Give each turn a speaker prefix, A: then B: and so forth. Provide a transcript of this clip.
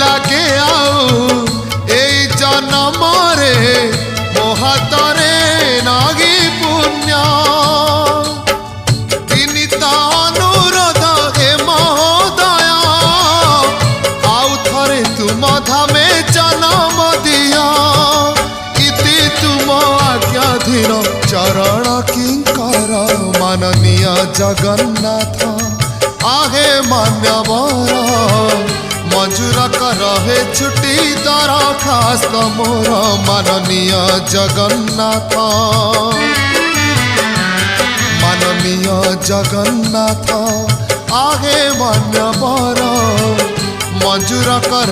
A: লাগে আউ এই জনমরে মো হাতরে নাগি পুণ্য বিনীত অনুরোধ এ মহোদয় আউ থরে তুম ধামে জনম দিয়া ইতি তুম আজ্ঞাধীন চরণ কিঙ্কর মাননীয় জগন্নাথ आहे मान्यवर मंजूर कर हे छुट्टी दरखास्त मोर माननीय जगन्नाथ आहे मान्यवर मंजूर कर